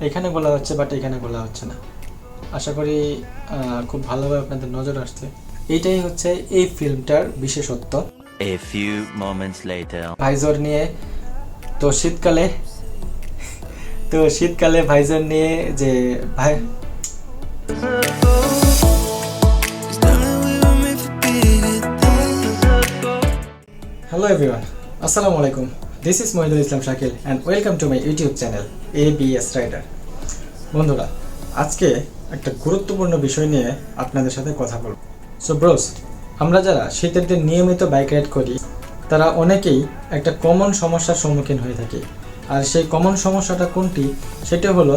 এখানে বলা হচ্ছে বাট এখানে বলা হচ্ছে না। আশা করি খুব ভালোভাবে আপনাদের নজর আসছে। এইটাই হচ্ছে এই ফিল্মটার বিশেষত্ব। A few moments later. Visor নিয়ে তো শীতকালে ভাইজর নিয়ে যে ভাই হ্যালো এভরিওয়ান, আসসালামু আলাইকুম। This is Mohidul Islam Shakil and welcome to my YouTube channel ABS rider. বন্ধুরা, আজকে একটা গুরুত্বপূর্ণ বিষয় নিয়ে আপনাদের সাথে কথা বলব। সো ব্রোস, আমরা যারা শীতের দিন নিয়মিত বাইক রাইড করি তারা অনেকেই একটা কমন সমস্যার সম্মুখীন হয়ে থাকি। আর সেই কমন সমস্যাটা কোনটি? সেটা হলো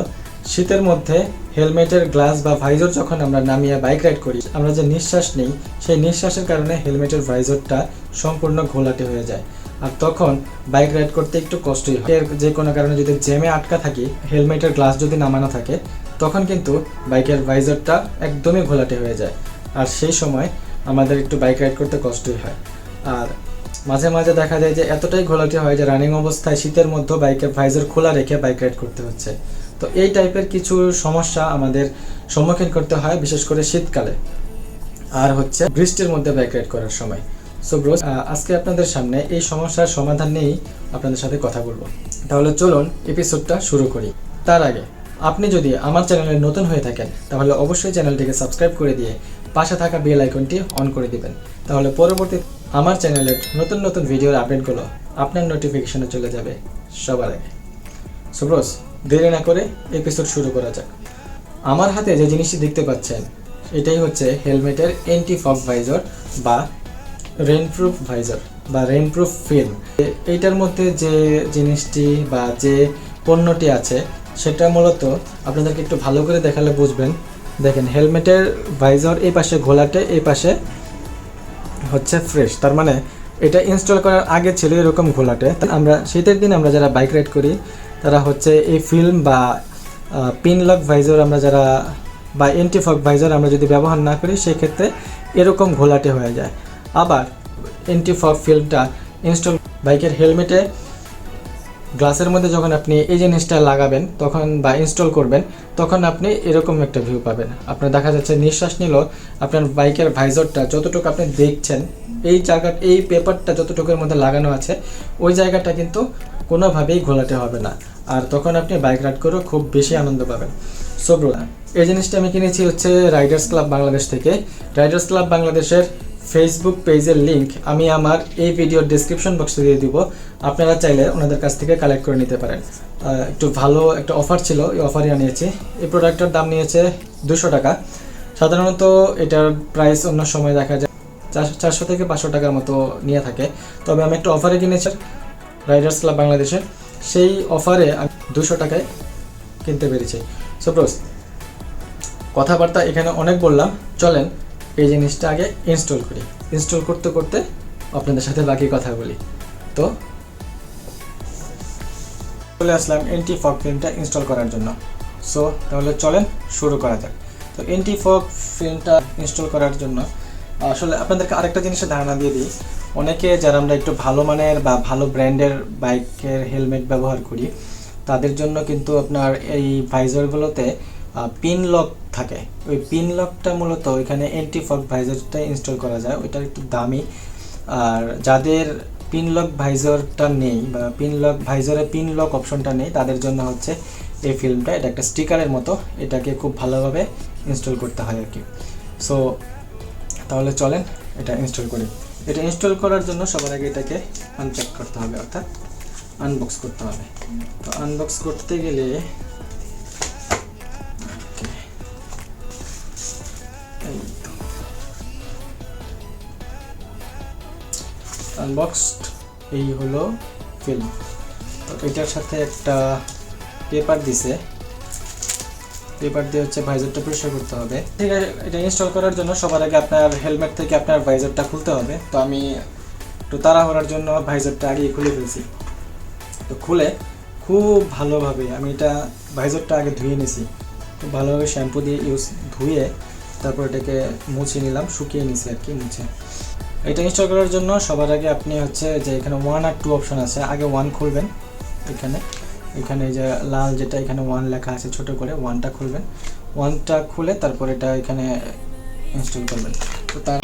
শীতের মধ্যে হেলমেটের গ্লাস বা ভাইজর যখন আমরা নামিয়ে বাইক রাইড করি, আমরা যে নিঃশ্বাস নিই সেই নিঃশ্বাসের কারণে হেলমেটের ভাইজরটা সম্পূর্ণ ঘোলাটে হয়ে যায়। আর তখন বাইক রাইড করতে একটু কষ্টই হয়। যে কোনো কারণে যদি জ্যামে আটকা থাকি, হেলমেটের গ্লাস যদি নামানো থাকে, তখন কিন্তু বাইকের ভাইজরটা একদমই ঘোলাটে হয়ে যায়। আর সেই সময় আমাদের একটু বাইক রাইড করতে কষ্টই হয়। আর মাঝে মাঝে দেখা যায় যে এতটাই ঘোলাটে হয় যে রানিং অবস্থায় শীতের মধ্যে বাইকের ভাইজর খোলা রেখে বাইক রাইড করতে হচ্ছে। তো এই টাইপের কিছু সমস্যা আমাদের সম্মুখীন করতে হয়, বিশেষ করে শীতকালে আর হচ্ছে বৃষ্টির মধ্যে বাইক রাইড করার সময়। সো ব্রোস, আজকে আপনাদের সামনে এই সমস্যার সমাধান নিয়েই আপনাদের সাথে কথা বলবো। তাহলে চলুন এপিসোডটা শুরু করি। তার আগে আপনি যদি আমার চ্যানেলে নতুন হয়ে থাকেন তাহলে অবশ্যই চ্যানেলটিকে সাবস্ক্রাইব করে দিয়ে পাশে থাকা বেল আইকনটি অন করে দিবেন। তাহলে পরবর্তী আমার চ্যানেলের নতুন নতুন ভিডিওর আপডেটগুলো আপনার নোটিফিকেশনে চলে যাবে সবার আগে। সো ব্রোস, দেরি না করে এপিসোড শুরু করা যাক। আমার হাতে যে জিনিসটি দেখতে পাচ্ছেন এটাই হচ্ছে হেলমেটের অ্যান্টি ফগ ভাইজর বা রেইনপ্রুফ ভাইজর বা রেইনপ্রুফ ফিল্ম। এইটার মধ্যে যে জিনিসটি বা যে পণ্যটি আছে সেটা মূলত আপনাদেরকে একটু ভালো করে দেখালে বুঝবেন। দেখেন, হেলমেটের ভাইজর এই পাশে ঘোলাটে, এই পাশে হচ্ছে ফ্রেশ। তার মানে এটা ইনস্টল করার আগে ছিল এরকম ঘোলাটে। আমরা শীতের দিন আমরা যারা বাইক রাইড করি তারা হচ্ছে এই ফিল্ম বা পিন লক ভাইজর আমরা যারা বা অ্যান্টি ফগ ভাইজর আমরা যদি ব্যবহার না করি সেক্ষেত্রে এরকম ঘোলাটে হয়ে যায়। আবার অ্যান্টি ফগ ফিল্মটা ইনস্টল বাইকের হেলমেটে গ্লাসের মধ্যে যখন আপনি এই জিনিসটা লাগাবেন তখন বা ইনস্টল করবেন তখন আপনি এরকম একটা ভিউ পাবেন। আপনার দেখা যাচ্ছে নিঃশ্বাস নিল আপনার বাইকের ভাইজরটা যতটুকু আপনি দেখছেন এই জায়গাটা, এই পেপারটা যতটুকুর মধ্যে লাগানো আছে ওই জায়গাটা কিন্তু কোনোভাবেই ঘোলাটে হবে না। আর তখন আপনি বাইক রাইড করেও খুব বেশি আনন্দ পাবেন। সো ব্রো, এই জিনিসটা আমি কিনেছি হচ্ছে রাইডার্স ক্লাব বাংলাদেশ থেকে। রাইডার্স ক্লাব বাংলাদেশের ফেসবুক পেজের লিঙ্ক আমি আমার এই ভিডিওর ডেসক্রিপশন বক্সে দিয়ে দিব। আপনারা চাইলে ওনাদের কাছ থেকে কালেক্ট করে নিতে পারেন। একটু ভালো একটা অফার ছিল, এই অফারই আনিয়েছি। এই প্রোডাক্টটার দাম নিয়েছে 200 টাকা। সাধারণত এটার প্রাইস অন্য সময় দেখা যায় 400 থেকে 500 টাকার মতো নিয়ে থাকে। তবে আমি একটা অফারে কিনেছি রাইডার্স ক্লাব বাংলাদেশের, সেই অফারে আমি 200 টাকায় কিনতে পেরেছি। সো ব্রোস, কথাবার্তা এখানে অনেক বললাম, চলেন এই জিনিসটা আগে ইনস্টল করি। ইনস্টল করতে করতে আপনাদের সাথে বাকি কথা বলি। তো চলে আসলাম অ্যান্টি ফগ ফিল্মটা ইনস্টল করার জন্য। সো তাহলে চলেন শুরু করা যাক। তো অ্যান্টি ফগ ফিল্মটা ইনস্টল করার জন্য আসলে আপনাদেরকে আরেকটা জিনিসের ধারণা দিয়ে দিই। অনেকে যারা আমরা একটু ভালো মানের বা ভালো ব্র্যান্ডের বাইকের হেলমেট ব্যবহার করি তাদের জন্য কিন্তু আপনার এই ভাইজরগুলোতে পিন লক থাকে। ওই পিন লকটা মূলত ওইখানে অ্যান্টি ফগ ভাইজরটা ইনস্টল করা যায়, ওইটা একটু দামি। আর যাদের পিন লক ভাইজরটা নেই বা পিন লক ভাইজরে পিন লক অপশনটা নেই তাদের জন্য হচ্ছে এই ফিল্মটা, এটা একটা স্টিকারের মতো, এটাকে খুব ভালোভাবে ইনস্টল করতে হয় আর কি। সো তাহলে চলেন এটা ইনস্টল করি। এটা ইনস্টল করার জন্য সবার আগে এটাকে আনপ্যাক করতে হবে, অর্থাৎ আনবক্স করতে হবে। তো আনবক্স করতে গেলে আনবক্সড, এই হলো ফিল্ম। তো এটার সাথে একটা পেপার দিছে, পেপার দিয়ে হচ্ছে ভাইজরটা পরিষ্কার করতে হবে। ঠিক আছে, এটা ইনস্টল করার জন্য সবার আগে আপনার হেলমেট থেকে আপনার ভাইজরটা খুলতে হবে। তো আমি একটু তাড়াহুড়ার জন্য ভাইজরটা আগে খুলে ফেলছি। তো খুলে খুব ভালোভাবে আমি এটা ভাইজরটা আগে ধুয়ে নিছি, খুব ভালোভাবে শ্যাম্পু দিয়ে ধুয়ে তারপর এটাকে মুছে নিলাম, শুকিয়ে নিছি আর কি, মুছে। এটা ইনস্টল করার জন্য সবার আগে আপনি হচ্ছে যে এখানে 1 আর 2 অপশন আছে, আগে 1 খুলবেন। এখানে এখানে এই যে লাল যেটা এখানে 1 লেখা আছে ছোট করে 1টা খুলবেন, 1টা খুলে তারপর এটা এখানে ইনস্টল করবেন। তো তার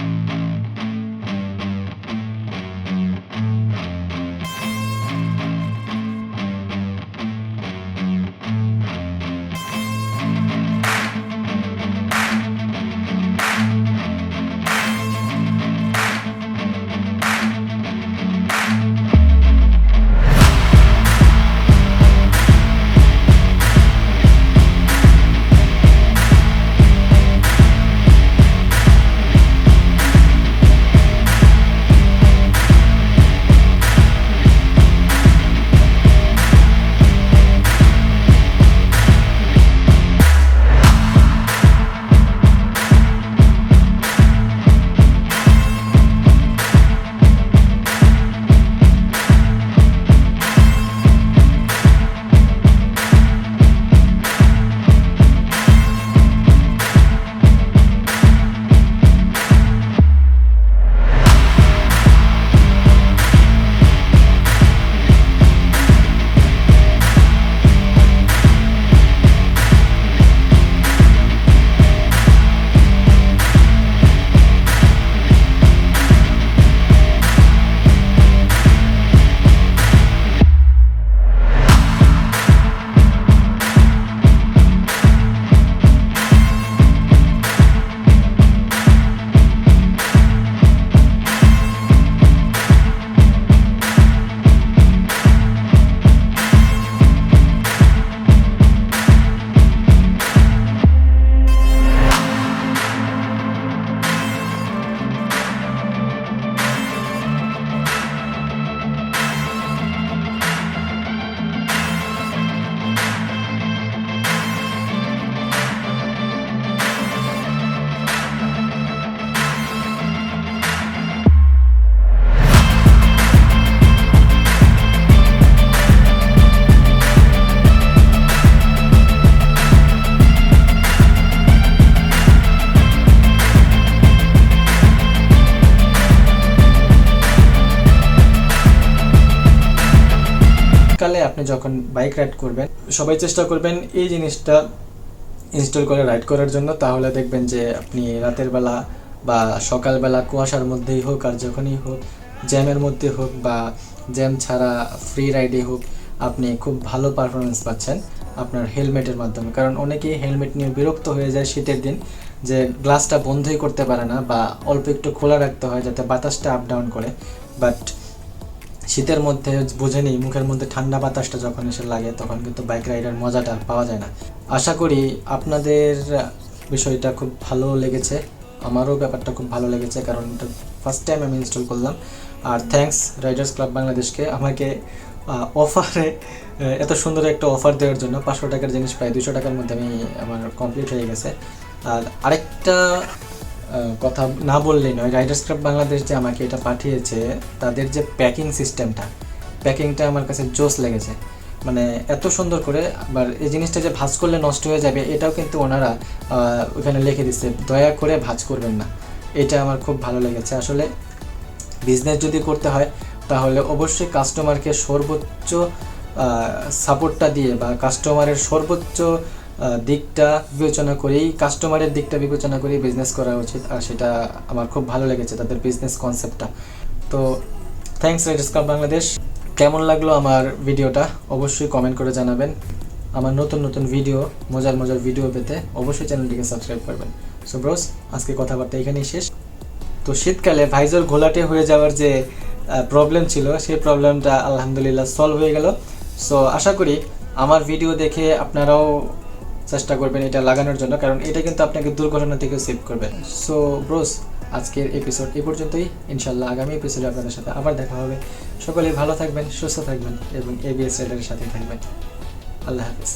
কালে আপনি যখন বাইক রাইড করবেন সবাই চেষ্টা করবেন এই জিনিসটা ইনস্টল করে রাইড করার জন্য, তাহলে দেখবেন যে আপনি রাতের বেলা বা সকালবেলা কুয়াশার মধ্যেই হোক আর যখনই হোক, জ্যামের মধ্যে হোক বা জ্যাম ছাড়া ফ্রি রাইডে হোক, আপনি খুব ভালো পারফরমেন্স পাচ্ছেন আপনার হেলমেটের মাধ্যমে। কারণ অনেকেই হেলমেট নিয়ে বিরক্ত হয়ে যায় শীতের দিন, যে গ্লাসটা বন্ধই করতে পারে না বা অল্প একটু খোলা রাখতে হয় যাতে বাতাসটা আপ ডাউন করে। বাট শীতের মধ্যে বোঝেনি, মুখের মধ্যে ঠান্ডা বাতাসটা যখন এসে লাগে তখন কিন্তু বাইক রাইডের মজাটা আর পাওয়া যায় না। আশা করি আপনাদের বিষয়টা খুব ভালো লেগেছে, আমারও ব্যাপারটা খুব ভালো লেগেছে, কারণ এটা ফার্স্ট টাইম আমি ইনস্টল করলাম। আর থ্যাঙ্কস রাইডার্স ক্লাব বাংলাদেশকে আমাকে অফারে এত সুন্দর একটা অফার দেওয়ার জন্য। 500 টাকার জিনিস প্রায় 200 টাকার মধ্যে আমার কমপ্লিট হয়ে গেছে। আর আরেকটা কথা না বললেই নয়, রাইডার্স ক্লাব বাংলাদেশ যে আমাকে এটা পাঠিয়েছে, তাদের যে প্যাকিং সিস্টেমটা, প্যাকিংটা আমার কাছে জোস লেগেছে। মানে এত সুন্দর করে, আবার এই জিনিসটা যে ভাঁজ করলে নষ্ট হয়ে যাবে এটাও কিন্তু ওনারা ওখানে লিখে দিচ্ছে, দয়া করে ভাঁজ করবেন না। এটা আমার খুব ভালো লেগেছে। আসলে বিজনেস যদি করতে হয় তাহলে অবশ্যই কাস্টমারকে সর্বোচ্চ সাপোর্টটা দিয়ে বা কাস্টমারের সর্বোচ্চ দিকটা বিবেচনা করেই, কাস্টমারের দিকটা বিবেচনা করেই বিজনেস করা উচিত। আর সেটা আমার খুব ভালো লেগেছে তাদের বিজনেস কনসেপ্টটা। তো থ্যাঙ্কস রাইডার্স ক্লাব বাংলাদেশ। কেমন লাগলো আমার ভিডিওটা অবশ্যই কমেন্ট করে জানাবেন। আমার নতুন নতুন ভিডিও, মজার মজার ভিডিও পেতে অবশ্যই চ্যানেলটিকে সাবস্ক্রাইব করবেন। সো ব্রোস, আজকে কথাবার্তা এখানেই শেষ। তো শীতকালে ভাইজর ঘোলাটে হয়ে যাওয়ার যে প্রবলেম ছিল, সেই প্রবলেমটা আলহামদুলিল্লাহ সলভ হয়ে গেল। সো আশা করি আমার ভিডিও দেখে আপনারাও চেষ্টা করবেন এটা লাগানোর জন্য, কারণ এটা কিন্তু আপনাকে দুর্ঘটনা থেকে সেভ করবে। সো ব্রোস, আজকের এপিসোড এই পর্যন্তই। ইনশাল্লাহ আগামী এপিসোডে আপনাদের সাথে আবার দেখা হবে। সকলে ভালো থাকবেন, সুস্থ থাকবেন এবং এবিএস রাইডারের সাথে থাকবেন। আল্লাহ হাফিজ।